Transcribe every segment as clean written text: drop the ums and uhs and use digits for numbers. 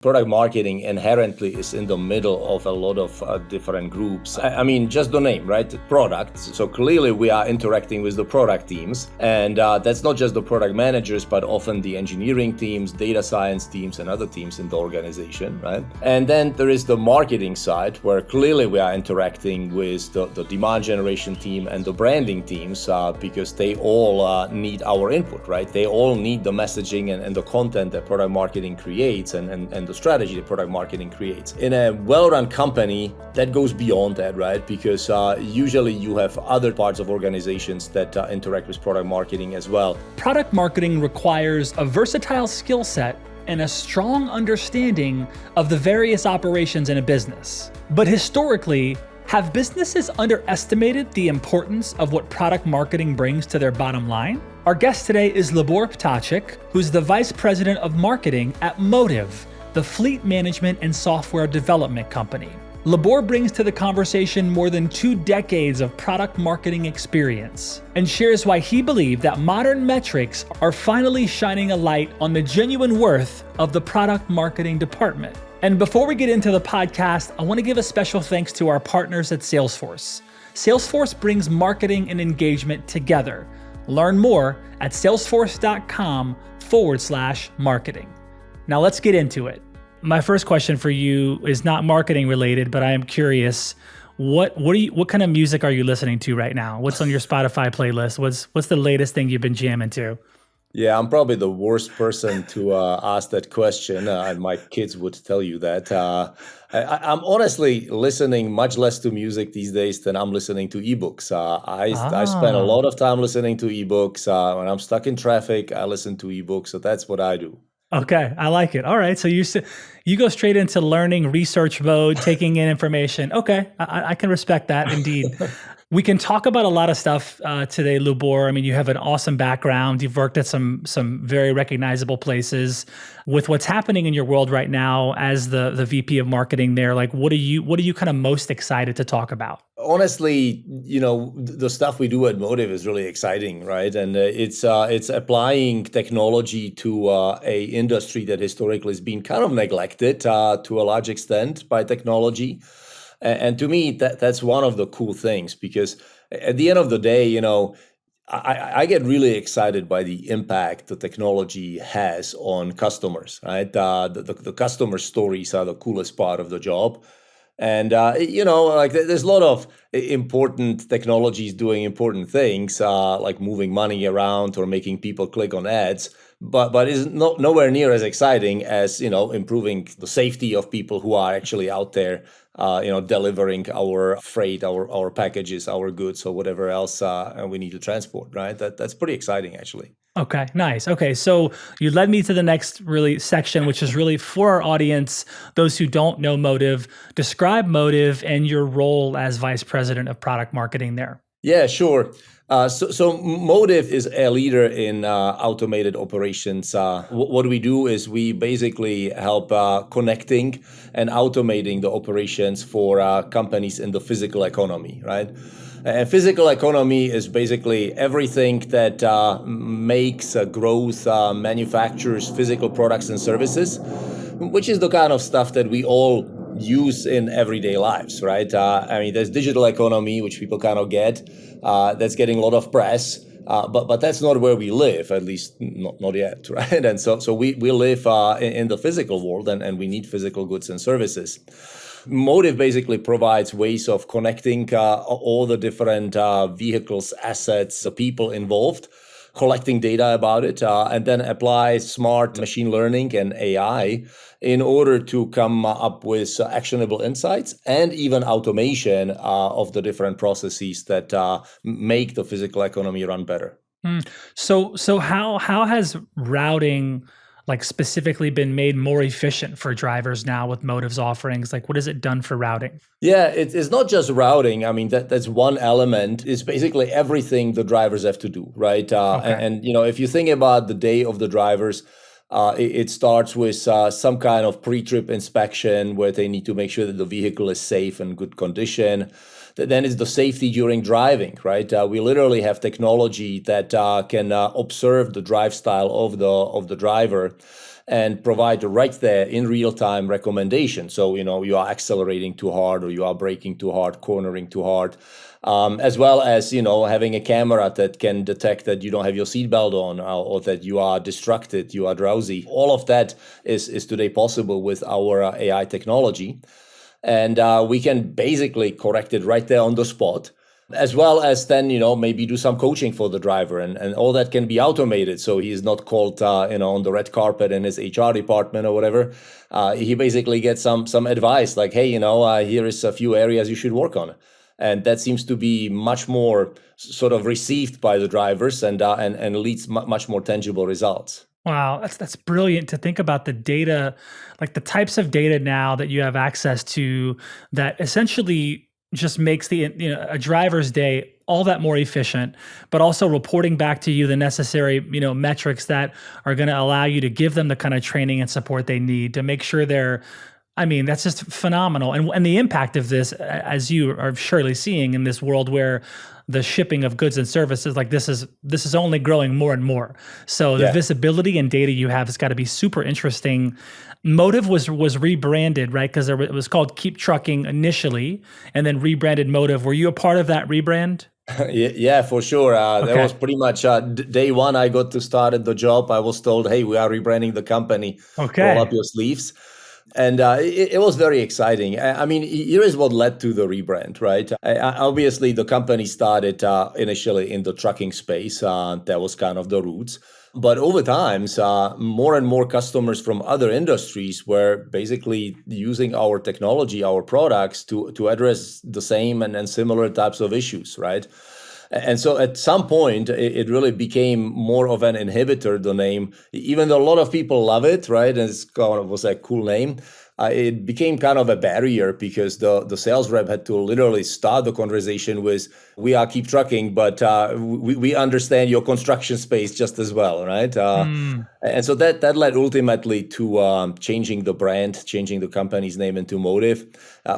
Product marketing inherently is in the middle of a lot of different groups. I mean, just the name, right? Products. So clearly we are interacting with the product teams. And that's not just the product managers, but often the engineering teams, data science teams, and other teams in the organization, right? And then there is the marketing side, where clearly we are interacting with the demand generation team and the branding teams because they all need our input, right? They all need the messaging and the content that product marketing creates and the strategy that product marketing creates. In a well-run company, that goes beyond that, right? Because usually you have other parts of organizations that interact with product marketing as well. Product marketing requires a versatile skill set and a strong understanding of the various operations in a business. But historically, have businesses underestimated the importance of what product marketing brings to their bottom line? Our guest today is Lubor Ptacek, who's the Vice President of Marketing at Motive, the fleet management and software development company. Lubor brings to the conversation more than 2 decades of product marketing experience and shares why he believes that modern metrics are finally shining a light on the genuine worth of the product marketing department. And before we get into the podcast, I want to give a special thanks to our partners at Salesforce. Salesforce brings marketing and engagement together. Learn more at salesforce.com/marketing. Now let's get into it. My first question for you is not marketing related, but I am curious, what kind of music are you listening to right now? What's on your Spotify playlist? What's the latest thing you've been jamming to? Yeah, I'm probably the worst person to ask that question, and my kids would tell you that. I'm honestly listening much less to music these days than I'm listening to ebooks. I spend a lot of time listening to ebooks. When I'm stuck in traffic, I listen to ebooks, so that's what I do. Okay, I like it. All right, so you go straight into learning research mode, taking in information. Okay, I can respect that indeed. We can talk about a lot of stuff today, Lubor. I mean, you have an awesome background. You've worked at some very recognizable places. With what's happening in your world right now as the VP of marketing there, like what are you kind of most excited to talk about? Honestly, the stuff we do at Motive is really exciting, right? And it's applying technology to a industry that historically has been kind of neglected to a large extent by technology. And to me, that's one of the cool things, because at the end of the day, I get really excited by the impact the technology has on customers, right? The customer stories are the coolest part of the job. And, there's a lot of important technologies doing important things, like moving money around or making people click on ads. But it's nowhere near as exciting as, improving the safety of people who are actually out there, delivering our freight, our packages, our goods, or whatever else we need to transport, right? That's pretty exciting, actually. Okay, nice. Okay, so you led me to the next really section, which is really for our audience, those who don't know Motive. Describe Motive and your role as Vice President of Product Marketing there. Yeah, sure. So Motive is a leader in automated operations. What we do is we basically help connecting and automating the operations for companies in the physical economy, right? And physical economy is basically everything that makes, grows, manufactures physical products and services, which is the kind of stuff that we all use in everyday lives, right? There's digital economy, which people kind of get. That's getting a lot of press, but that's not where we live, at least not yet, right? And so we live in the physical world, and we need physical goods and services. Motive basically provides ways of connecting all the different vehicles, assets, people involved, collecting data about it, and then apply smart machine learning and AI in order to come up with actionable insights and even automation of the different processes that make the physical economy run better. So how has routing specifically been made more efficient for drivers now with Motive's offerings? Like, what has it done for routing? Yeah, it's not just routing. I mean, that's one element. It's basically everything the drivers have to do, right? Okay. And if you think about the day of the drivers, it starts with some kind of pre-trip inspection where they need to make sure that the vehicle is safe and good condition. Then it's the safety during driving, right? We literally have technology that can observe the drive style of the driver and provide right there in real time recommendations. So, you are accelerating too hard or you are braking too hard, cornering too hard. As well as, having a camera that can detect that you don't have your seatbelt on or that you are distracted, you are drowsy. All of that is today possible with our AI technology. And we can basically correct it right there on the spot, as well as then, maybe do some coaching for the driver, and all that can be automated. So he's not called, on the red carpet in his HR department or whatever. He basically gets some advice like, hey, here is a few areas you should work on. And that seems to be much more sort of received by the drivers and leads much more tangible results. Wow, that's brilliant to think about the data, like the types of data now that you have access to that essentially just makes a driver's day all that more efficient, but also reporting back to you the necessary, metrics that are going to allow you to give them the kind of training and support they need to make sure that's just phenomenal. And the impact of this, as you are surely seeing in this world where the shipping of goods and services, like this is only growing more and more. So the visibility and data you have has got to be super interesting. Motive was rebranded, right? Because it was called Keep Trucking initially, and then rebranded Motive. Were you a part of that rebrand? Yeah, for sure. That was pretty much day one I got to start at the job. I was told, hey, we are rebranding the company. Okay. Roll up your sleeves. And it was very exciting. I mean, here is what led to the rebrand, right? Obviously, the company started initially in the trucking space. That was kind of the roots. But over time, more and more customers from other industries were basically using our technology, our products to address the same and similar types of issues, right? And so at some point, it really became more of an inhibitor, the name, even though a lot of people love it, right? And it was a cool name. It became kind of a barrier because the sales rep had to literally start the conversation with, we are Keep Trucking, but we understand your construction space just as well, right? And so that led ultimately to changing the brand, changing the company's name into Motive,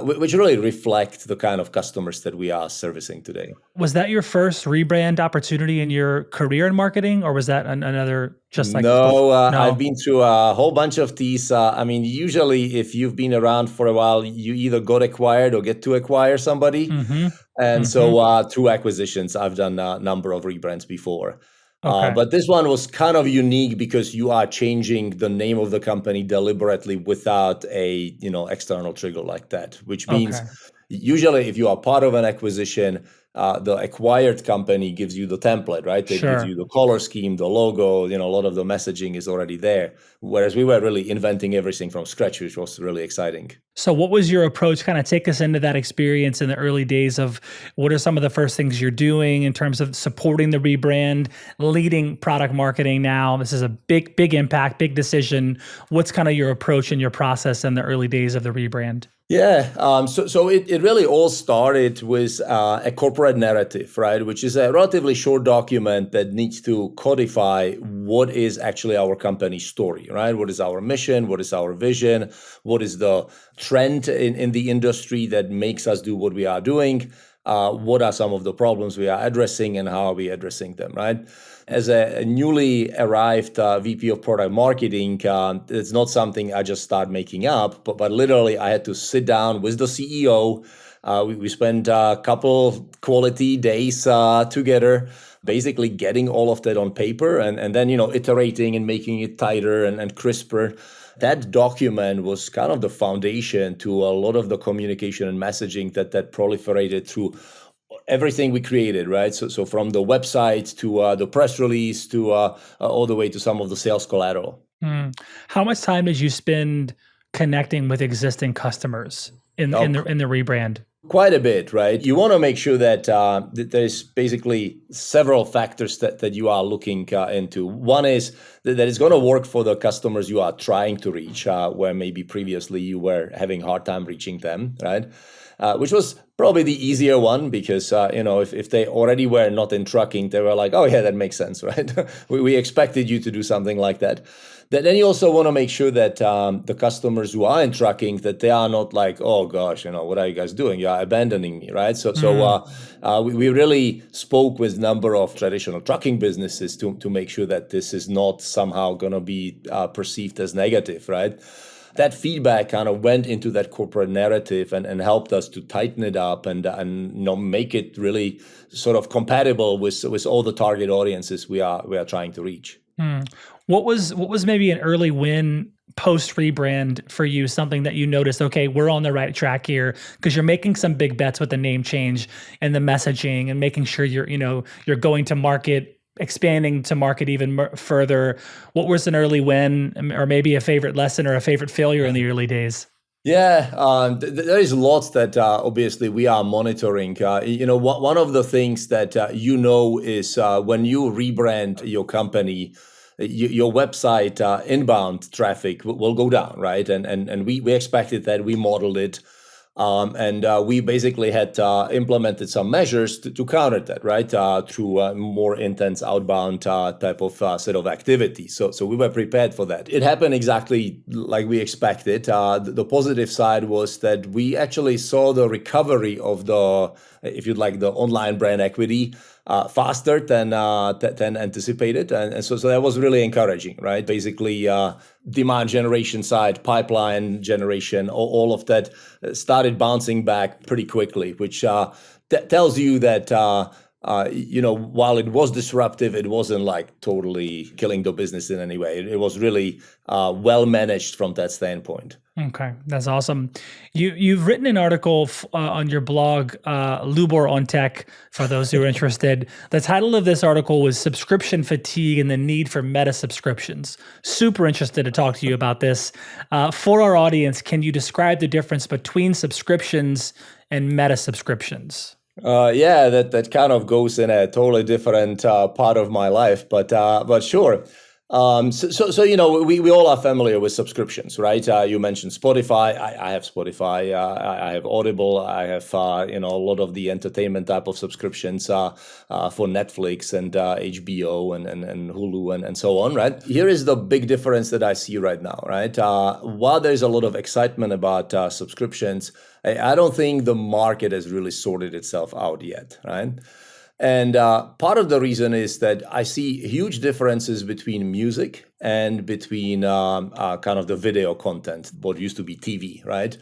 which really reflect the kind of customers that we are servicing today. Was that your first rebrand opportunity in your career in marketing, or was that another just like? No, I've been through a whole bunch of these. Usually if you've been around for a while, you either got acquired or get to acquire somebody. And so through acquisitions, I've done a number of rebrands before. Okay. But this one was kind of unique because you are changing the name of the company deliberately without a external trigger like that, which means usually if you are part of an acquisition, the acquired company gives you the template, right? They give you the color scheme, the logo, a lot of the messaging is already there. Whereas we were really inventing everything from scratch, which was really exciting. So what was your approach? Kind of take us into that experience in the early days of what are some of the first things you're doing in terms of supporting the rebrand, leading product marketing now. This is a big impact, big decision. What's kind of your approach and your process in the early days of the rebrand? Yeah, so it really all started with a corporate narrative, right? Which is a relatively short document that needs to codify what is actually our company's story, right? What is our mission? What is our vision? What is the trend in the industry that makes us do what we are doing? What are some of the problems we are addressing and how are we addressing them, right? As a newly arrived VP of product marketing, it's not something I just start making up, but literally I had to sit down with the CEO. We spent a couple quality days together, basically getting all of that on paper and then, iterating and making it tighter and crisper. That document was kind of the foundation to a lot of the communication and messaging that proliferated through everything we created, right? So from the website to the press release to all the way to some of the sales collateral. How much time did you spend connecting with existing customers in the rebrand? Quite a bit, right? You want to make sure that there's basically several factors that you are looking into. One is that it's going to work for the customers you are trying to reach, where maybe previously you were having a hard time reaching them, right? Which was probably the easier one because, if they already were not in trucking, they were like, oh, yeah, that makes sense, right? we expected you to do something like that. Then you also want to make sure that the customers who are in trucking, that they are not like, oh gosh, what are you guys doing? You're abandoning me, right? We really spoke with a number of traditional trucking businesses to make sure that this is not somehow going to be perceived as negative, right? That feedback kind of went into that corporate narrative and helped us to tighten it up and make it really sort of compatible with all the target audiences we are trying to reach. What was maybe an early win post rebrand for you? Something that you noticed, okay, we're on the right track here, because you're making some big bets with the name change and the messaging and making sure you're going to market, expanding to market even further. What was an early win, or maybe a favorite lesson or a favorite failure in the early days? Yeah, there is lots that obviously we are monitoring. One of the things that is when you rebrand your company, your website inbound traffic will go down, right? And we expected that. We modeled it. We basically had implemented some measures to counter that, right? Through more intense outbound type of set of activities. So we were prepared for that. It happened exactly like we expected. The positive side was that we actually saw the recovery of the online brand equity faster than anticipated, and so that was really encouraging, right? Basically, demand generation side, pipeline generation, all of that started bouncing back pretty quickly, which tells you that while it was disruptive, it wasn't like totally killing the business in any way. It was really well managed from that standpoint. Okay, that's awesome. You've written an article on your blog, Lubor on Tech, for those who are interested. The title of this article was "Subscription Fatigue and the Need for Meta Subscriptions." Super interested to talk to you about this. For our audience, can you describe the difference between subscriptions and meta subscriptions? That kind of goes in a totally different part of my life, but sure. We all are familiar with subscriptions, right? You mentioned Spotify. I have Spotify. I have Audible. I have a lot of the entertainment type of subscriptions for Netflix and HBO and Hulu and so on, right? Here is the big difference that I see right now, right? While there's a lot of excitement about subscriptions, I don't think the market has really sorted itself out yet, right? And part of the reason is that I see huge differences between music and between kind of the video content, what used to be TV, right?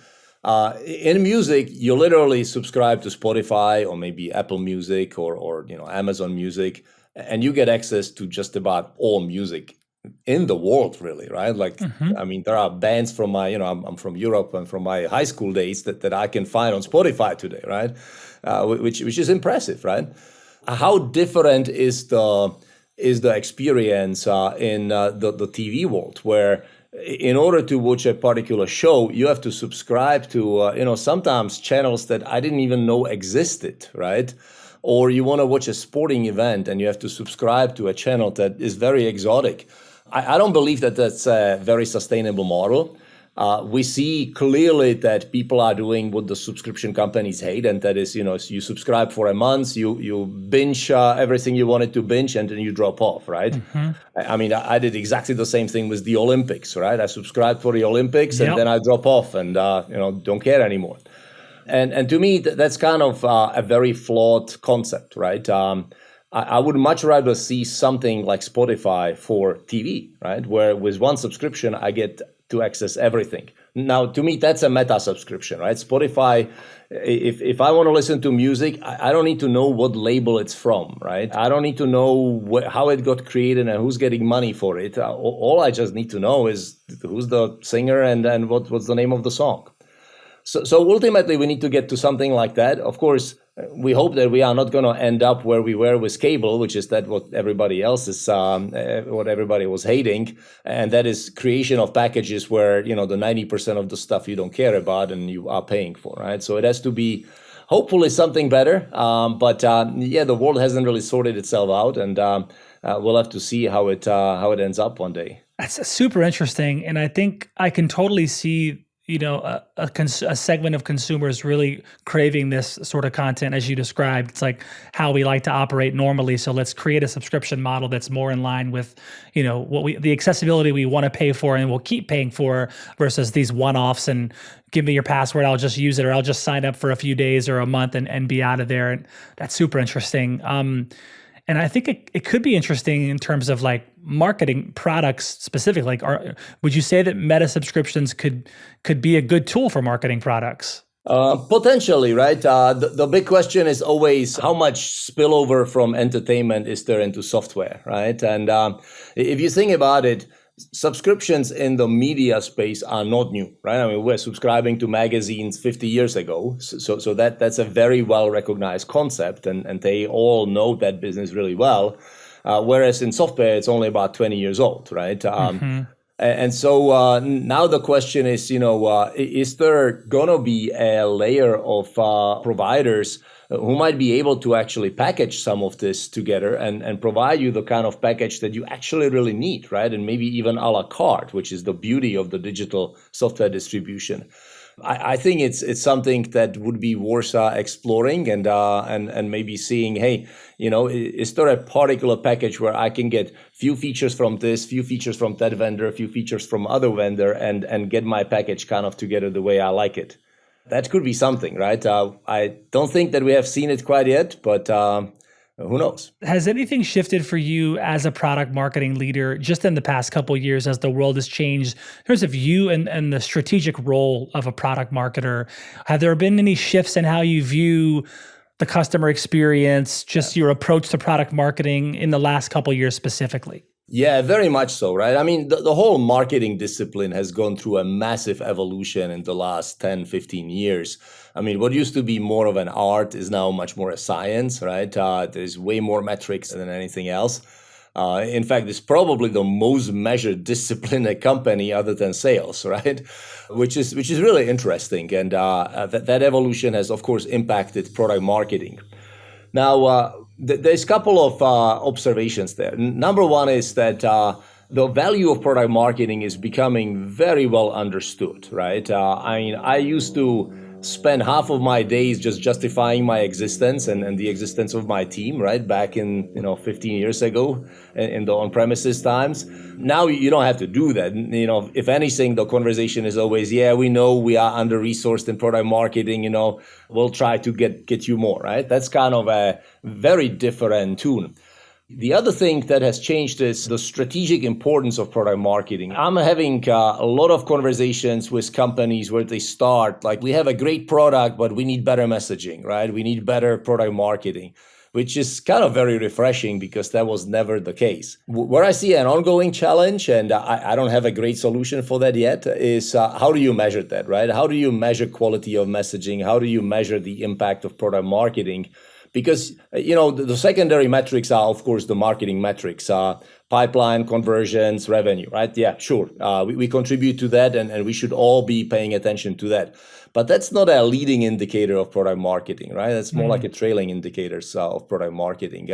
In music, you literally subscribe to Spotify or maybe Apple Music or Amazon Music, and you get access to just about all music in the world, really, right? I mean, there are bands from I'm from Europe and from my high school days that I can find on Spotify today, right? Which is impressive, right? How different is the experience in the TV world, where in order to watch a particular show, you have to subscribe to sometimes channels that I didn't even know existed, right? Or you want to watch a sporting event and you have to subscribe to a channel that is very exotic. I don't believe that that's a very sustainable model. We see clearly that people are doing what the subscription companies hate, and that is, you subscribe for a month, you binge everything you wanted to binge, and then you drop off, right? Mm-hmm. I mean, I did exactly the same thing with the Olympics, right? I subscribed for the Olympics, and then I drop off and don't care anymore. And to me, that's kind of a very flawed concept, right? I would much rather see something like Spotify for TV, right? Where with one subscription, I get to access everything. Now, to me, that's a meta subscription, right? Spotify, if I want to listen to music, I don't need to know what label it's from, right? I don't need to know how it got created and who's getting money for it. All I just need to know is who's the singer and what's the name of the song. So ultimately, we need to get to something like that. Of course, we hope that we are not going to end up where we were with cable, which is that what everybody else is, what everybody was hating, and that is creation of packages where the 90% of the stuff you don't care about and you are paying for, right? So it has to be hopefully something better, but the world hasn't really sorted itself out, and we'll have to see how it ends up one day. That's super interesting, and I think I can totally see a segment of consumers really craving this sort of content as you described. It's like how we like to operate normally. So let's create a subscription model that's more in line with, the accessibility we want to pay for and we'll keep paying for versus these one-offs and give me your password, I'll just use it, or I'll just sign up for a few days or a month and be out of there. And that's super interesting. And I think it could be interesting in terms of like marketing products specifically. Like, would you say that meta subscriptions could be a good tool for marketing products? Potentially, right? The big question is always how much spillover from entertainment is there into software, right? And if you think about it, subscriptions in the media space are not new, right? I mean, we're subscribing to magazines 50 years ago. So that's a very well recognized concept and they all know that business really well. Whereas in software, it's only about 20 years old, right? And so now the question is, is there going to be a layer of providers who might be able to actually package some of this together and provide you the kind of package that you actually really need, right? And maybe even a la carte, which is the beauty of the digital software distribution. I think it's something that would be worth exploring and maybe seeing, hey, is there a particular package where I can get few features from this, few features from that vendor, few features from other vendor, and get my package kind of together the way I like it. That could be something, right? I don't think that we have seen it quite yet, but who knows? Has anything shifted for you as a product marketing leader just in the past couple of years as the world has changed in terms of you and the strategic role of a product marketer? Have there been any shifts in how you view the customer experience, just your approach to product marketing in the last couple of years specifically? Yeah, very much so, right? I mean, the whole marketing discipline has gone through a massive evolution in the last 10, 15 years. I mean, what used to be more of an art is now much more a science, right? There's way more metrics than anything else. In fact, it's probably the most measured discipline in a company other than sales, right? Which is really interesting. And that evolution has, of course, impacted product marketing. Now, there's a couple of observations there. Number one is that the value of product marketing is becoming very well understood, right? I used to spend half of my days just justifying my existence and the existence of my team, right? Back in 15 years ago in the on-premises times. Now you don't have to do that. If anything, the conversation is always, yeah, we know we are under-resourced in product marketing, we'll try to get you more, right? That's kind of a very different tune. The other thing that has changed is the strategic importance of product marketing. I'm having a lot of conversations with companies where they start, like, we have a great product, but we need better messaging, right? We need better product marketing, which is kind of very refreshing because that was never the case. Where I see an ongoing challenge, and I don't have a great solution for that yet, is how do you measure that, right? How do you measure quality of messaging? How do you measure the impact of product marketing? Because, the secondary metrics are, of course, the marketing metrics, pipeline, conversions, revenue, right? Yeah, sure. We contribute to that and we should all be paying attention to that. But that's not a leading indicator of product marketing, right? That's more like a trailing indicator of product marketing.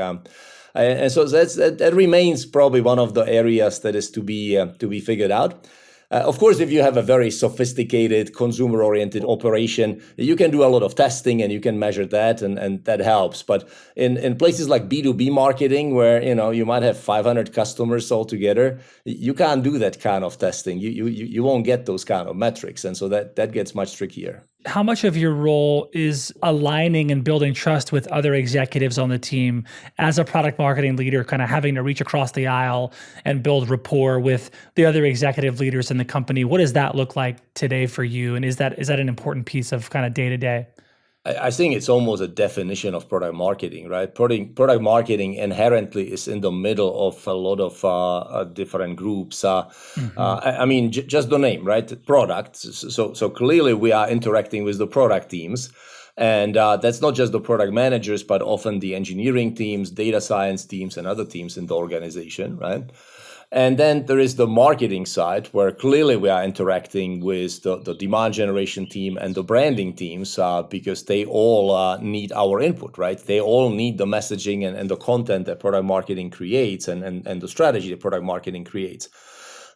And so that remains probably one of the areas that is to be figured out. Of course, if you have a very sophisticated consumer-oriented operation, you can do a lot of testing and you can measure that and that helps. But in places like B2B marketing where, you might have 500 customers altogether, you can't do that kind of testing. You won't get those kind of metrics. And so that gets much trickier. How much of your role is aligning and building trust with other executives on the team as a product marketing leader, kind of having to reach across the aisle and build rapport with the other executive leaders in the company? What does that look like today for you? And is that an important piece of kind of day to day? I think it's almost a definition of product marketing, right? Product marketing inherently is in the middle of a lot of different groups. Just the name, right? Product. So clearly we are interacting with the product teams. And that's not just the product managers, but often the engineering teams, data science teams, and other teams in the organization, right? And then there is the marketing side where clearly we are interacting with the demand generation team and the branding teams because they all need our input, right? They all need the messaging and the content that product marketing creates and the strategy that product marketing creates.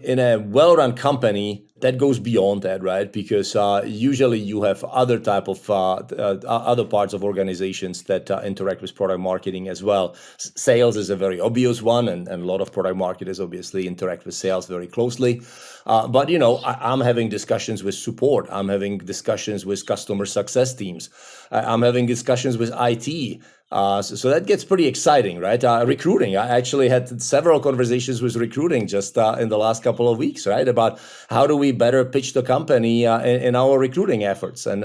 In a well-run company, that goes beyond that, right? Because usually you have other type of other parts of organizations that interact with product marketing as well. Sales is a very obvious one, and a lot of product marketers obviously interact with sales very closely. But I'm having discussions with support. I'm having discussions with customer success teams. I'm having discussions with IT. So that gets pretty exciting, right? Recruiting. I actually had several conversations with recruiting just in the last couple of weeks, right? About how do we better pitch the company in our recruiting efforts. And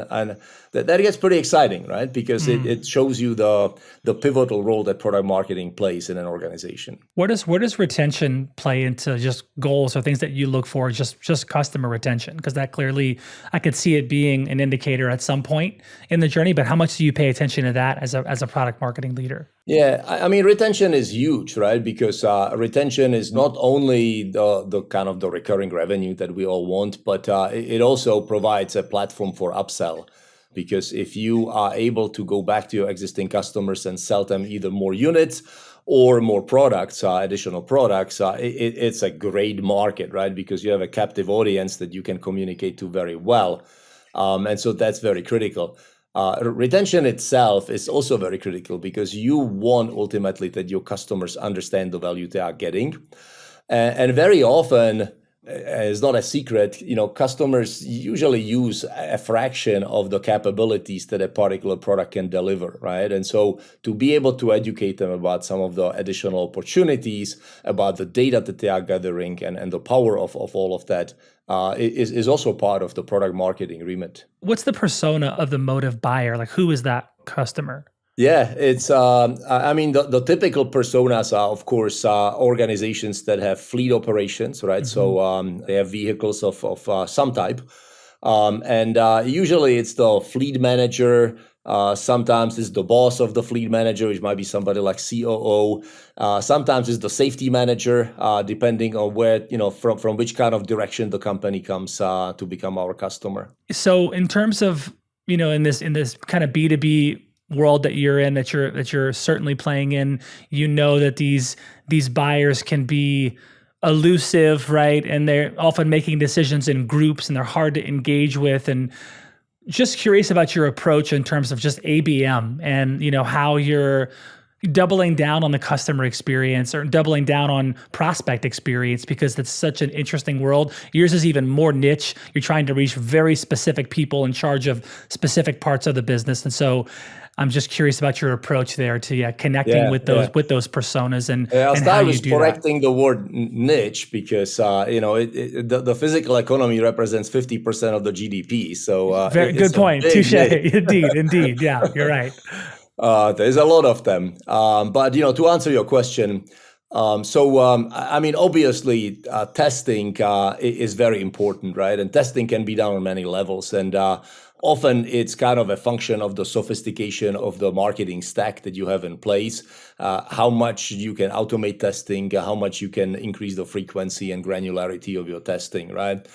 that gets pretty exciting, right? Because it shows you the pivotal role that product marketing plays in an organization. Where does retention play into just goals or things that you look for, just customer retention? Because that clearly, I could see it being an indicator at some point in the journey, but how much do you pay attention to that as a product marketing leader? Yeah, I mean, retention is huge, right? Because retention is not only the kind of the recurring revenue that we all want, but it also provides a platform for upsell. Because if you are able to go back to your existing customers and sell them either more units or more products, additional products, it's a great market, right? Because you have a captive audience that you can communicate to very well. And so that's very critical. Retention itself is also very critical because you want ultimately that your customers understand the value they are getting. And very often, it's not a secret, customers usually use a fraction of the capabilities that a particular product can deliver, right? And so to be able to educate them about some of the additional opportunities, about the data that they are gathering and the power of all of that is also part of the product marketing remit. What's the persona of the motive buyer? Like, who is that customer? Yeah, it's, the typical personas are, of course, organizations that have fleet operations, right? Mm-hmm. So they have vehicles of some type. And usually it's the fleet manager. Sometimes it's the boss of the fleet manager, which might be somebody like COO. Sometimes it's the safety manager, depending on where, from which kind of direction the company comes to become our customer. So in terms of, in this kind of B2B world that you're in, that you're certainly playing in, that these buyers can be elusive, right? And they're often making decisions in groups and they're hard to engage with. And just curious about your approach in terms of just ABM and, how you're doubling down on the customer experience or doubling down on prospect experience, because that's such an interesting world. Yours is even more niche. You're trying to reach very specific people in charge of specific parts of the business. And so I'm just curious about your approach there to connecting with those personas and I'll start with correcting the word niche because the physical economy represents 50% of the GDP. So very good point. Touche. Indeed. Yeah, you're right. There's a lot of them. But to answer your question, obviously, testing is very important, right? And testing can be done on many levels. And often it's kind of a function of the sophistication of the marketing stack that you have in place, how much you can automate testing, how much you can increase the frequency and granularity of your testing, right?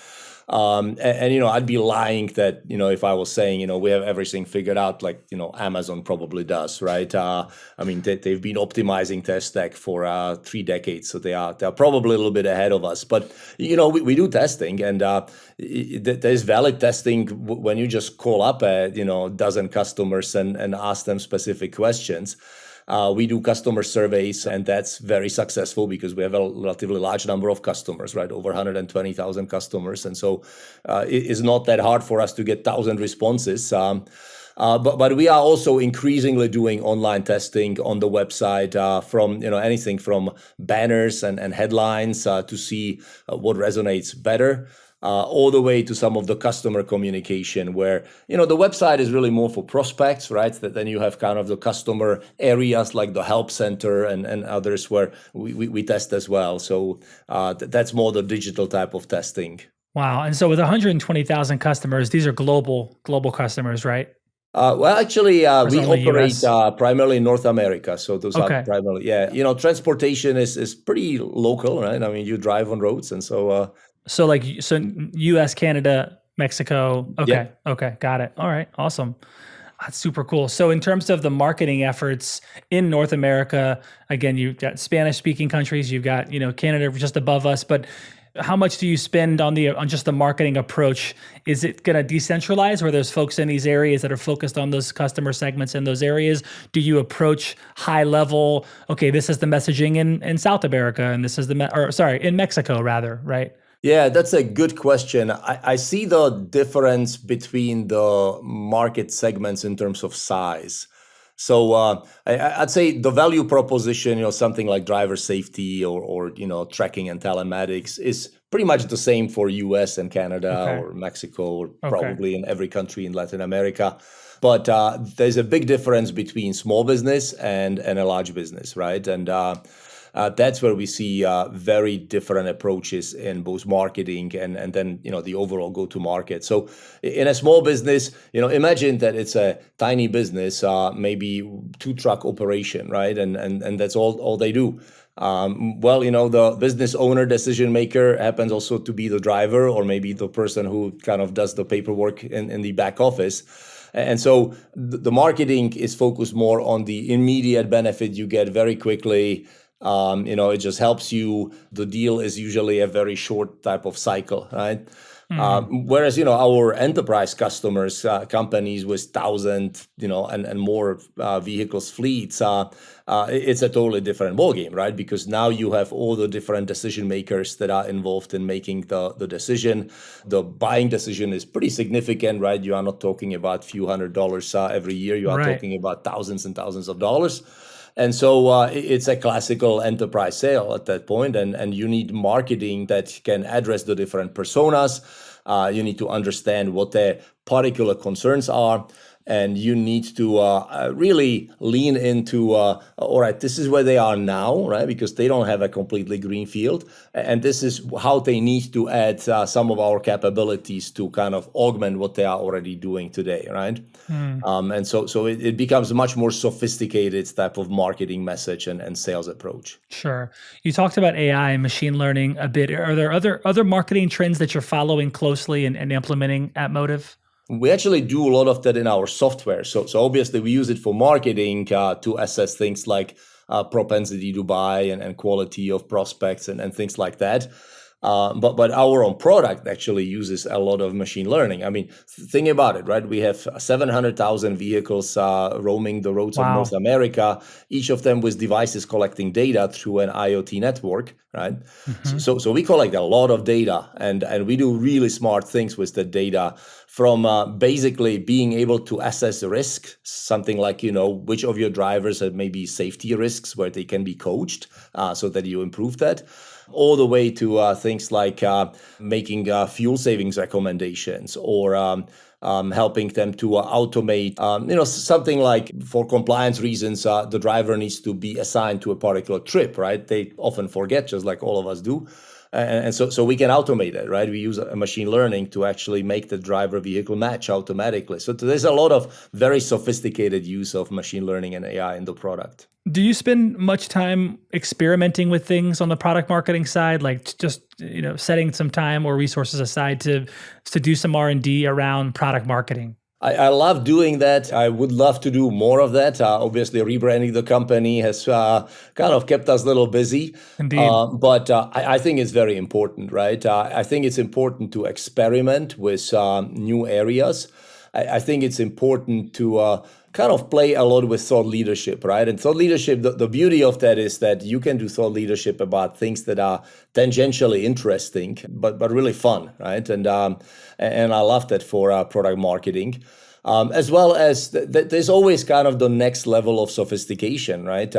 I'd be lying that, if I was saying, we have everything figured out like, Amazon probably does, right? They've been optimizing their stack for 3 decades. So they're probably a little bit ahead of us. But, we do testing and there's valid testing when you just call up a, dozen customers and ask them specific questions. We do customer surveys, and that's very successful because we have a relatively large number of customers, right? Over 120,000 customers. And so it is not that hard for us to get 1,000 responses. But we are also increasingly doing online testing on the website from anything from banners and headlines to see what resonates better. All the way to some of the customer communication where, the website is really more for prospects, right? Then you have kind of the customer areas like the help center and others where we test as well. So that's more the digital type of testing. Wow. And so with 120,000 customers, these are global customers, right? We operate primarily in North America. So those are primarily, transportation is pretty local, right? You drive on roads. And so... So US, Canada, Mexico. Okay. Yeah. Okay. Got it. All right. Awesome. That's super cool. So in terms of the marketing efforts in North America, again, you've got Spanish speaking countries, you've got, Canada just above us, but How much do you spend on just the marketing approach? Is it going to decentralize where there's folks in these areas that are focused on those customer segments in those areas? Do you approach high level? Okay, this is the messaging in South America, and this is in Mexico rather, right? Yeah, that's a good question. I see the difference between the market segments in terms of size. So I'd say the value proposition, something like driver safety or tracking and telematics is pretty much the same for US and Canada Okay. or Mexico or Okay. probably in every country in Latin America. But there's a big difference between small business and a large business, right? And that's where we see very different approaches in both marketing and then the overall go-to-market. So in a small business, imagine that it's a tiny business, maybe 2-truck operation, right? And that's all they do. The business owner, decision maker happens also to be the driver or maybe the person who kind of does the paperwork in the back office. And so the marketing is focused more on the immediate benefit you get very quickly. It just helps you. The deal is usually a very short type of cycle, right? Whereas, our enterprise customers, companies with 1,000, and more vehicles fleets, it's a totally different ballgame, right? Because now you have all the different decision makers that are involved in making the decision. The buying decision is pretty significant, right? You are not talking about a few $100s every year. You are talking about thousands and thousands of dollars. And so it's a classical enterprise sale at that point, and you need marketing that can address the different personas. You need to understand what their particular concerns are, and you need to really lean into, all right, this is where they are now, right? Because they don't have a completely green field, and this is how they need to add some of our capabilities to kind of augment what they are already doing today, right? And so it becomes a much more sophisticated type of marketing message and sales approach. Sure. You talked about AI and machine learning a bit. Are there other marketing trends that you're following closely and implementing at Motive? We actually do a lot of that in our software. So obviously we use it for marketing to assess things like propensity to buy and quality of prospects and things like that. But our own product actually uses a lot of machine learning. I mean, think about it, right? We have 700,000 vehicles roaming the roads of North America, each of them with devices collecting data through an IoT network, right? So we collect a lot of data and we do really smart things with the data, from basically being able to assess risk, something like, which of your drivers have maybe safety risks where they can be coached so that you improve that, all the way to things like making fuel savings recommendations or helping them to automate, something like for compliance reasons, the driver needs to be assigned to a particular trip, right? They often forget, just like all of us do. And so we can automate it, right? We use a machine learning to actually make the driver vehicle match automatically. So there's a lot of very sophisticated use of machine learning and AI in the product. Do you spend much time experimenting with things on the product marketing side, like just setting some time or resources aside to do some R&D around product marketing? I love doing that. I would love to do more of that. Obviously, rebranding the company has kind of kept us a little busy. Indeed. But I think it's very important, right? I think it's important to experiment with new areas. I think it's important to kind of play a lot with thought leadership, right? And thought leadership, the beauty of that is that you can do thought leadership about things that are tangentially interesting, but really fun, right? And I love that for product marketing. As well as there's always kind of the next level of sophistication, right?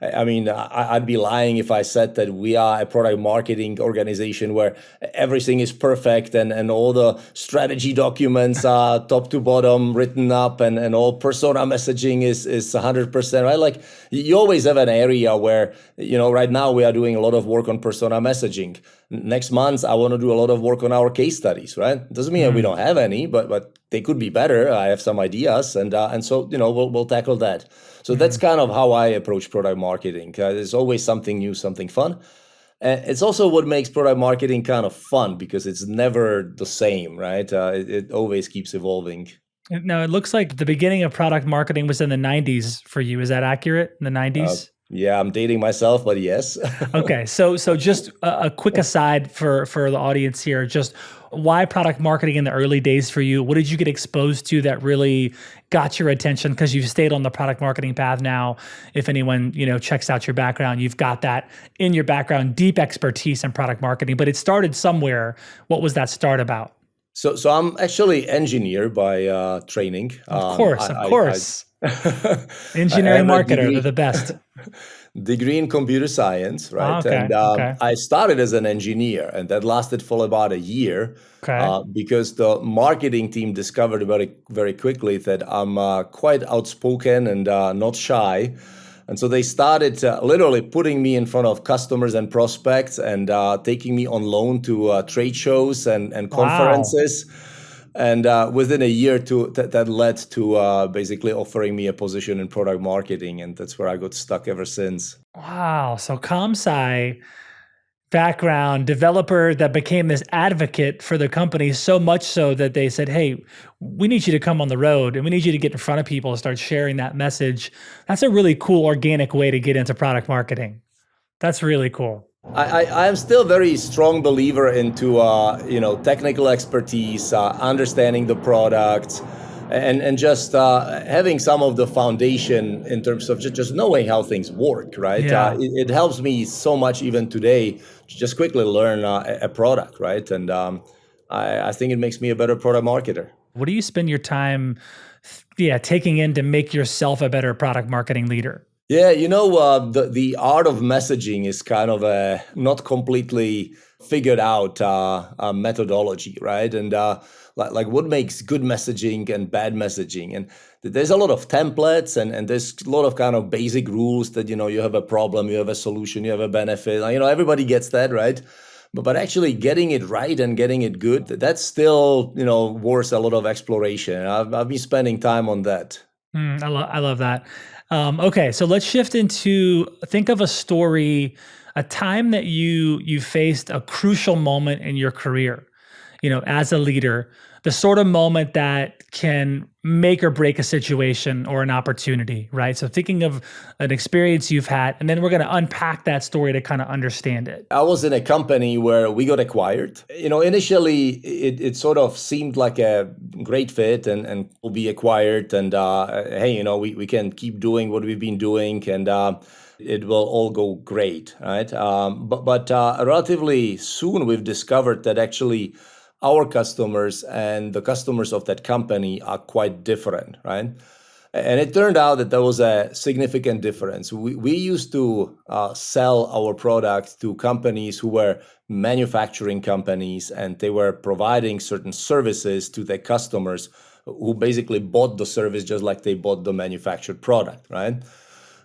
I'd be lying if I said that we are a product marketing organization where everything is perfect and all the strategy documents are top to bottom written up and all persona messaging is 100%, right? Like you always have an area where, right now we are doing a lot of work on persona messaging. Next month, I want to do a lot of work on our case studies, right? Doesn't mean that we don't have any, but they could be better. I have some ideas, and so we'll tackle that. So that's kind of how I approach product marketing. There's always something new, something fun. And it's also what makes product marketing kind of fun because it's never the same, right? It always keeps evolving. Now, it looks like the beginning of product marketing was in the 90s for you. Is that accurate? In the 90s? Yeah, I'm dating myself, but yes. Okay, so just a quick aside for the audience here, just why product marketing in the early days for you? What did you get exposed to that really got your attention? Because you've stayed on the product marketing path now. If anyone checks out your background, you've got that in your background, deep expertise in product marketing. But it started somewhere. What was that start about? So I'm actually engineer by training. Of I course, I engineering have a marketer, they're the degree best. degree in computer science, Ah, right? okay, And okay, I started as an engineer, and that lasted for about a year okay. because the marketing team discovered very, very quickly that I'm quite outspoken and not shy. And so they started literally putting me in front of customers and prospects and taking me on loan to trade shows and Wow. conferences. And within a year, that led to basically offering me a position in product marketing, and that's where I got stuck ever since. Wow. So ComSci background developer that became this advocate for the company, so much so that they said, "Hey, we need you to come on the road and we need you to get in front of people and start sharing that message." That's a really cool organic way to get into product marketing. That's really cool. I am still very strong believer into technical expertise, understanding the product, and just having some of the foundation in terms of just knowing how things work. Right, Yeah. it helps me so much even today to just quickly learn a product. Right, and I think it makes me a better product marketer. What do you spend your time yeah, taking in to make yourself a better product marketing leader? Yeah, the art of messaging is kind of a not completely figured out methodology, right? And like what makes good messaging and bad messaging, and there's a lot of templates and there's a lot of kind of basic rules that you have a problem, you have a solution, you have a benefit. Everybody gets that, right? But actually getting it right and getting it good, that's still worth a lot of exploration. I've been spending time on that. I love that. Okay, so let's shift into think of a story, a time that you faced a crucial moment in your career, as a leader, the sort of moment that can make or break a situation or an opportunity, right? So thinking of an experience you've had, and then we're going to unpack that story to kind of understand it. I was in a company where we got acquired. Initially it sort of seemed like a great fit and will be acquired. And hey, we can keep doing what we've been doing and it will all go great, right? But relatively soon we've discovered that actually our customers and the customers of that company are quite different, right? And it turned out that there was a significant difference. We used to sell our product to companies who were manufacturing companies, and they were providing certain services to their customers who basically bought the service just like they bought the manufactured product, right?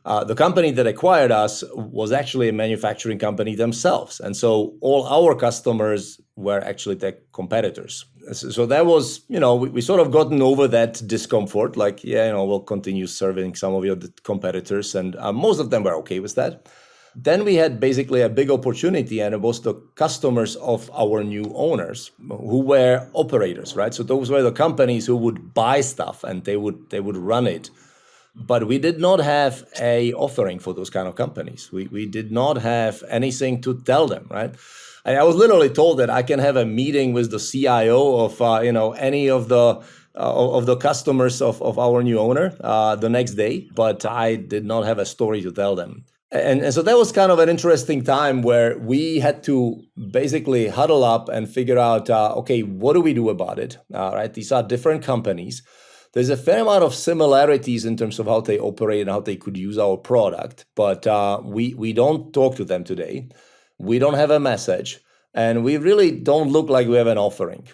The company that acquired us was actually a manufacturing company themselves. And so all our customers were actually their competitors. So that was, we sort of gotten over that discomfort. Like, yeah, we'll continue serving some of your competitors. And most of them were okay with that. Then we had basically a big opportunity, and it was the customers of our new owners who were operators, right? So those were the companies who would buy stuff and they would run it. But we did not have a offering for those kind of companies. We did not have anything to tell them, right? I was literally told that I can have a meeting with the CIO of any of the customers of our new owner the next day, but I did not have a story to tell them. And so that was kind of an interesting time where we had to basically huddle up and figure out, okay, what do we do about it? Right? These are different companies. There's a fair amount of similarities in terms of how they operate and how they could use our product, but we don't talk to them today. We don't have a message, and we really don't look like we have an offering.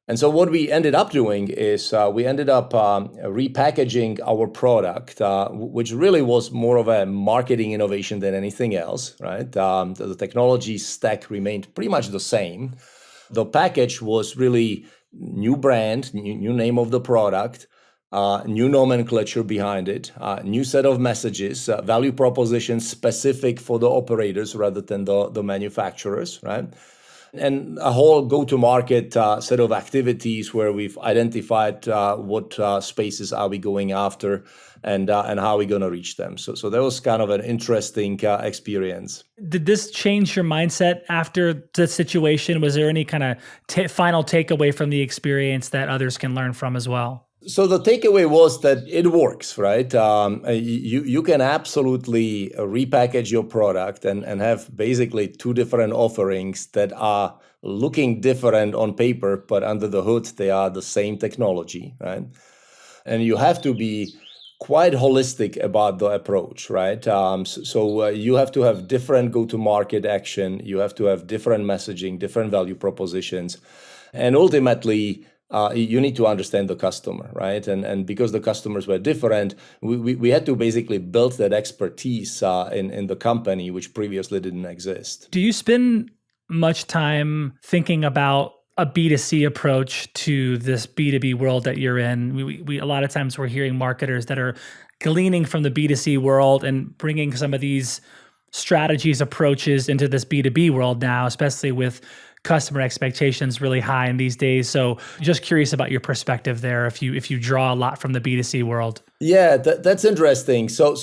And so what we ended up doing is we ended up repackaging our product, which really was more of a marketing innovation than anything else, right? The technology stack remained pretty much the same. The package was really new brand, new name of the product, new nomenclature behind it, new set of messages, value propositions specific for the operators rather than the manufacturers, right? and a whole go-to-market set of activities where we've identified what spaces are we going after and how we're going to reach them. So that was kind of an interesting experience. Did this change your mindset after the situation? Was there any kind of final takeaway from the experience that others can learn from as well? So the takeaway was that it works, right? You can absolutely repackage your product and have basically two different offerings that are looking different on paper, but under the hood, they are the same technology, right? And you have to be quite holistic about the approach, right? So you have to have different go-to-market action. You have to have different messaging, different value propositions. And ultimately, you need to understand the customer, right? And because the customers were different, we had to basically build that expertise in the company, which previously didn't exist. Do you spend much time thinking about a B2C approach to this B2B world that you're in? We a lot of times we're hearing marketers that are gleaning from the B2C world and bringing some of these strategies, approaches into this B2B world now, especially with customer expectations really high in these days. So just curious about your perspective there, if you draw a lot from the B2C world. Yeah, that's interesting. So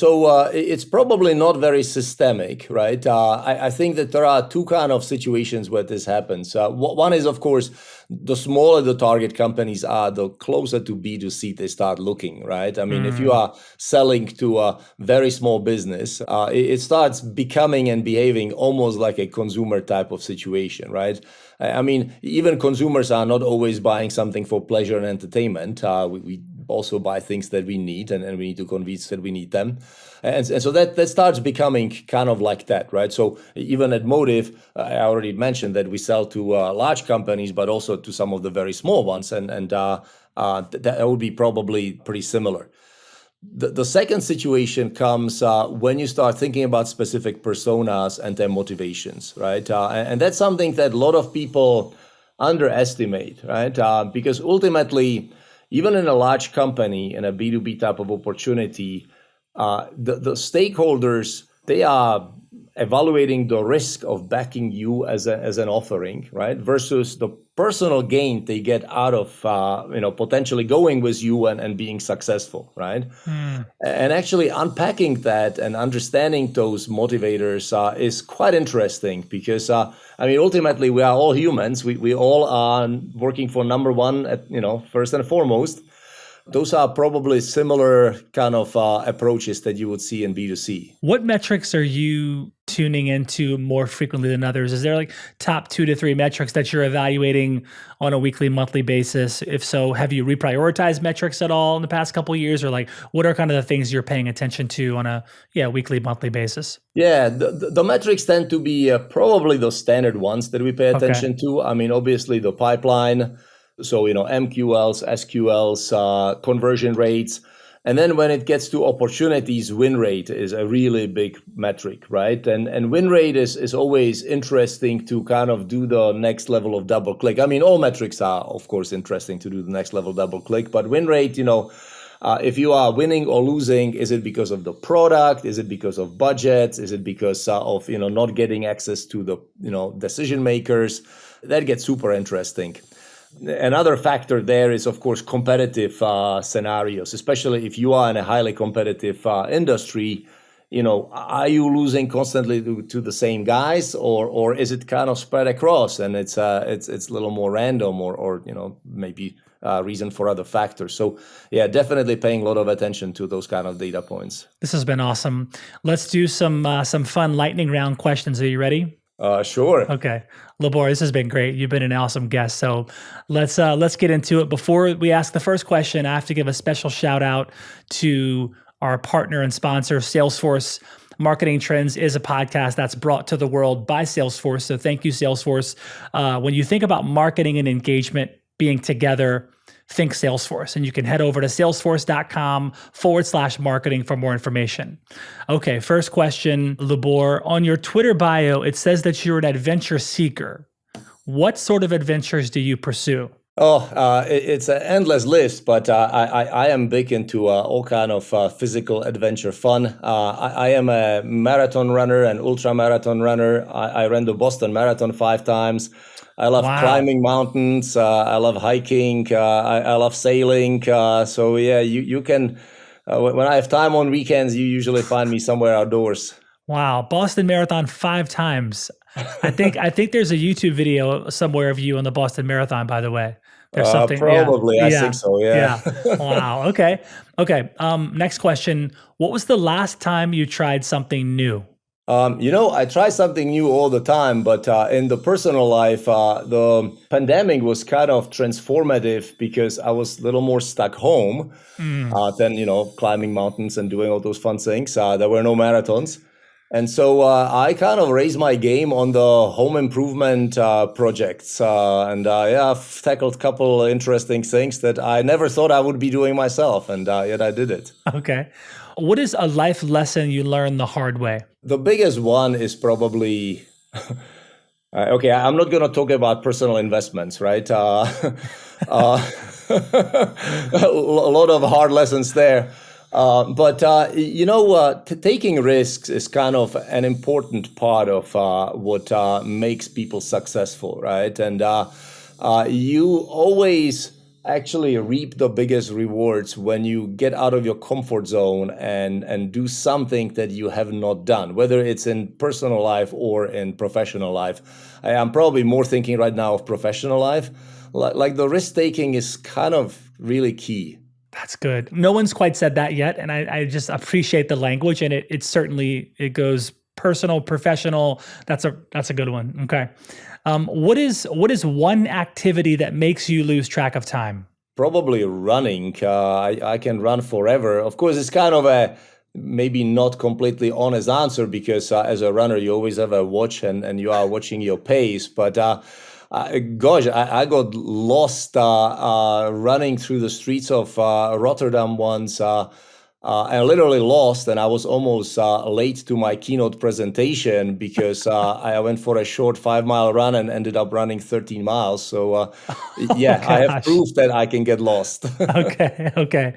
it's probably not very systemic, right? I think that there are two kind of situations where this happens. One is, of course, the smaller the target companies are, the closer to B2C they start looking, right? I mean, if you are selling to a very small business, it starts becoming and behaving almost like a consumer type of situation, right? I mean, even consumers are not always buying something for pleasure and entertainment. We also buy things that we need, and we need to convince that we need them. And so that starts becoming kind of like that, right? So even at Motive, I already mentioned that we sell to large companies, but also to some of the very small ones. And that would be probably pretty similar. The second situation comes when you start thinking about specific personas and their motivations, right? And that's something that a lot of people underestimate, right? Because ultimately, even in a large company, in a B2B type of opportunity, the stakeholders, they are evaluating the risk of backing you as an offering, right? Versus the personal gain they get out of potentially going with you and being successful, right? And actually unpacking that and understanding those motivators is quite interesting because ultimately we are all humans. We all are working for number one first and foremost. Those are probably similar kind of approaches that you would see in B2C. What metrics are you tuning into more frequently than others? Is there like top 2 to 3 metrics that you're evaluating on a weekly, monthly basis? If so, have you reprioritized metrics at all in the past couple of years? Or like, what are kind of the things you're paying attention to on a weekly, monthly basis? Yeah, the metrics tend to be probably the standard ones that we pay attention to. I mean, obviously the pipeline. So, MQLs, SQLs, conversion rates. And then when it gets to opportunities, win rate is a really big metric, right? And win rate is always interesting to kind of do the next level of double click. I mean, all metrics are, of course, interesting to do the next level double click. But win rate, if you are winning or losing, is it because of the product? Is it because of budgets? Is it because of, not getting access to the, decision makers? That gets super interesting. Another factor there is, of course, competitive scenarios, especially if you are in a highly competitive industry. Are you losing constantly to the same guys, or is it kind of spread across and it's a little more random, or maybe reason for other factors? So yeah, definitely paying a lot of attention to those kind of data points. This has been awesome. Let's do some fun lightning round questions. Are you ready? Sure. Okay. Lubor, this has been great. You've been an awesome guest. So let's get into it. Before we ask the first question, I have to give a special shout out to our partner and sponsor, Salesforce. Marketing Trends is a podcast that's brought to the world by Salesforce. So thank you, Salesforce. When you think about marketing and engagement being together, think Salesforce. And you can head over to salesforce.com/marketing for more information. Okay, first question, Lubor. On your Twitter bio, it says that you're an adventure seeker. What sort of adventures do you pursue? It's an endless list, but I am big into all kind of physical adventure fun. I am a marathon runner, an ultra marathon runner. I ran the Boston Marathon 5 times. I love Wow. climbing mountains. I love hiking. I love sailing. So yeah, you can. When I have time on weekends, you usually find me somewhere outdoors. Wow. Boston Marathon 5 times. I think there's a YouTube video somewhere of you on the Boston Marathon, by the way. There's something, yeah. Probably, I think Yeah. so. Yeah. Yeah. Wow. Okay. Okay. Next question. What was the last time you tried something new? I try something new all the time, but in the personal life, the pandemic was kind of transformative because I was a little more stuck home Mm, than, climbing mountains and doing all those fun things. There were no marathons. And so I kind of raised my game on the home improvement projects. Yeah, I've tackled a couple interesting things that I never thought I would be doing myself. And yet I did it. okay. What is a life lesson you learned the hard way? The biggest one is probably okay. I'm not going to talk about personal investments, right? Uh, a lot of hard lessons there. But taking risks is kind of an important part of what makes people successful, right? And you always actually reap the biggest rewards when you get out of your comfort zone and do something that you have not done, whether it's in personal life or in professional life. I'm probably more thinking right now of professional life. Like the risk taking is kind of really key. That's good. No one's quite said that yet, and I just appreciate the language, and it certainly it goes personal, professional. That's a good one. Okay. What is one activity that makes you lose track of time? Probably running. I can run forever. Of course, it's kind of a maybe not completely honest answer because as a runner, you always have a watch and you are watching your pace. But gosh, I got lost running through the streets of Rotterdam once. I literally lost, and I was almost late to my keynote presentation because I went for a short 5 mile run and ended up running 13 miles. So, Oh yeah, I have gosh. proof that I can get lost. Okay, okay.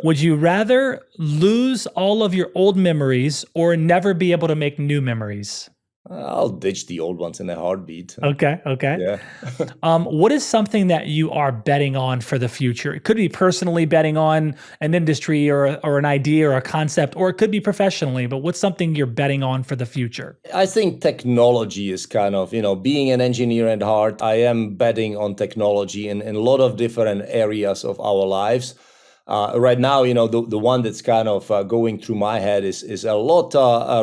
Would you rather lose all of your old memories or never be able to make new memories? I'll ditch the old ones in a heartbeat. Okay, okay. Yeah. What is something that you are betting on for the future? It could be personally betting on an industry or an idea or a concept, or it could be professionally, but what's something you're betting on for the future? I think technology is kind of, being an engineer at heart, I am betting on technology in a lot of different areas of our lives. Right now, the one that's kind of going through my head is a lot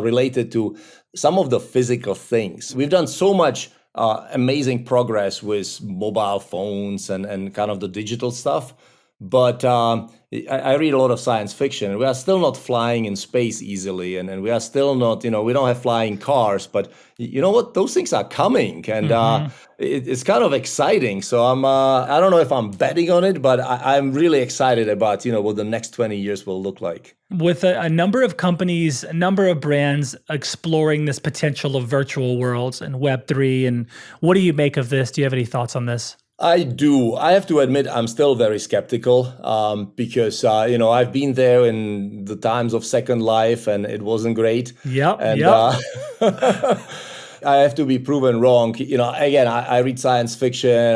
related to some of the physical things. We've done so much amazing progress with mobile phones and kind of the digital stuff. But I read a lot of science fiction, and we are still not flying in space easily, and we are still not, we don't have flying cars. But you know what? Those things are coming, and Hmm. it's kind of exciting. So I don't know if I'm betting on it, but I'm really excited about, what the next 20 years will look like. With a number of companies, a number of brands exploring this potential of virtual worlds and Web3, and what do you make of this? Do you have any thoughts on this? I do. I have to admit, I'm still very skeptical because, I've been there in the times of Second Life and it wasn't great. Yep, And yep. I have to be proven wrong. Again, I read science fiction,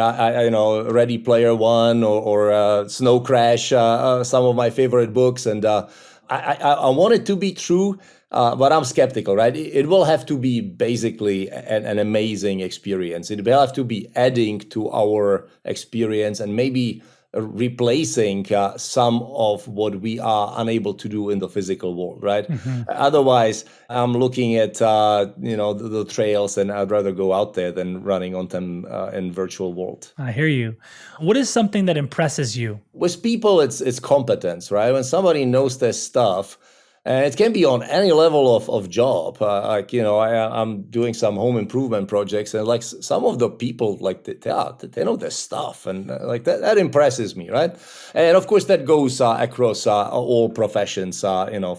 Ready Player One or Snow Crash, some of my favorite books. And I want it to be true. But I'm skeptical, right? It will have to be basically an amazing experience. It will have to be adding to our experience and maybe replacing some of what we are unable to do in the physical world, right? Mhm. Otherwise, I'm looking at the trails, and I'd rather go out there than running on them in virtual world. I hear you. What is something that impresses you? With people, it's competence, right? When somebody knows their stuff, and it can be on any level of job. I'm doing some home improvement projects, and like some of the people, like they know their stuff, and like that impresses me, right? And of course, that goes across all professions.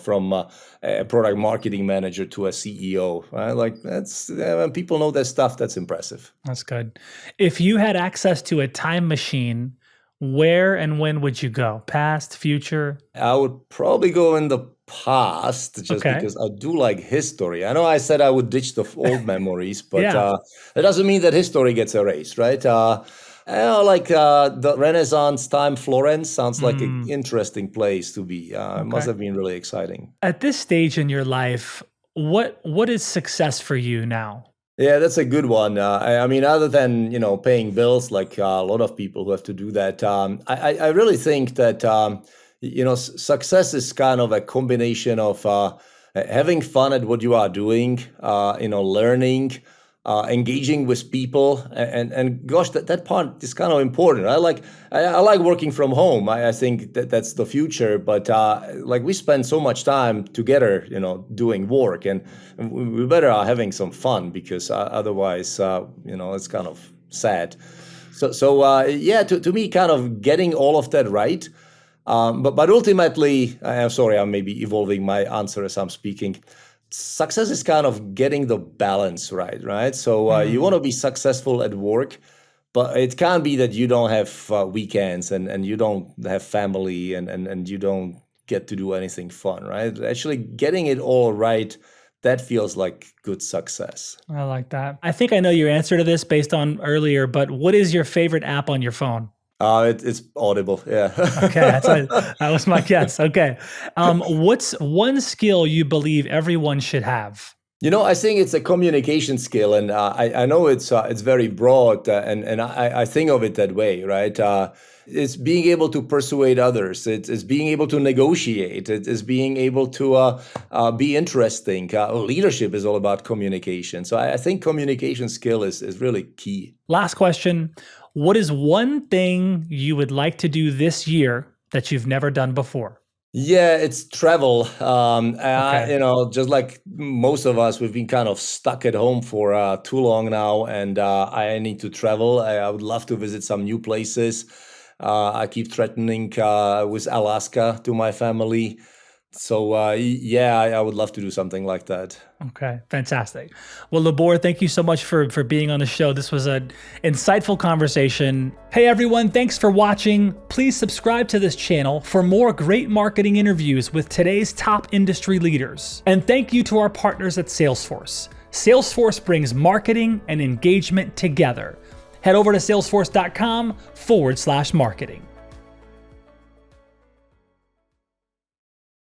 From a product marketing manager to a CEO, right? Like that's when people know their stuff. That's impressive. That's good. If you had access to a time machine, where and when would you go? Past, future? I would probably go in the past just Okay. because I do like history. I know I said I would ditch the old memories, but Yeah. that doesn't mean that history gets erased, right? The Renaissance time, Florence sounds like an interesting place to be. It must Okay. have been really exciting. At this stage in your life, what is success for you now? Yeah, that's a good one. I mean, other than paying bills, like a lot of people who have to do that, I really think that success is kind of a combination of having fun at what you are doing, learning, engaging with people, and gosh, that part is kind of important. I like working from home. I think that's the future. But like we spend so much time together, doing work, and we better are having some fun because otherwise, it's kind of sad. Yeah, to me, kind of getting all of that right. But ultimately, I'm sorry, I'm maybe evolving my answer as I'm speaking. Success is kind of getting the balance right? So you want to be successful at work, but it can't be that you don't have weekends and you don't have family and you don't get to do anything fun, right? Actually, getting it all right, that feels like good success. I like that. I think I know your answer to this based on earlier, but what is your favorite app on your phone? It's Audible, yeah. Okay, that was my guess. Okay. What's one skill you believe everyone should have? I think it's a communication skill, and I know it's very broad, and I think of it that way, right? It's being able to persuade others. It's being able to negotiate. It's being able to be interesting. Leadership is all about communication. So I think communication skill is really key. Last question. What is one thing you would like to do this year that you've never done before? Yeah, it's travel. Okay. Just like most of us, we've been kind of stuck at home for too long now, and I need to travel. I would love to visit some new places. I keep threatening with Alaska to my family. So yeah, I would love to do something like that. Okay, fantastic. Well, Lubor, thank you so much for being on the show. This was an insightful conversation. Hey everyone, thanks for watching. Please subscribe to this channel for more great marketing interviews with today's top industry leaders. And thank you to our partners at Salesforce. Salesforce brings marketing and engagement together. Head over to salesforce.com/marketing.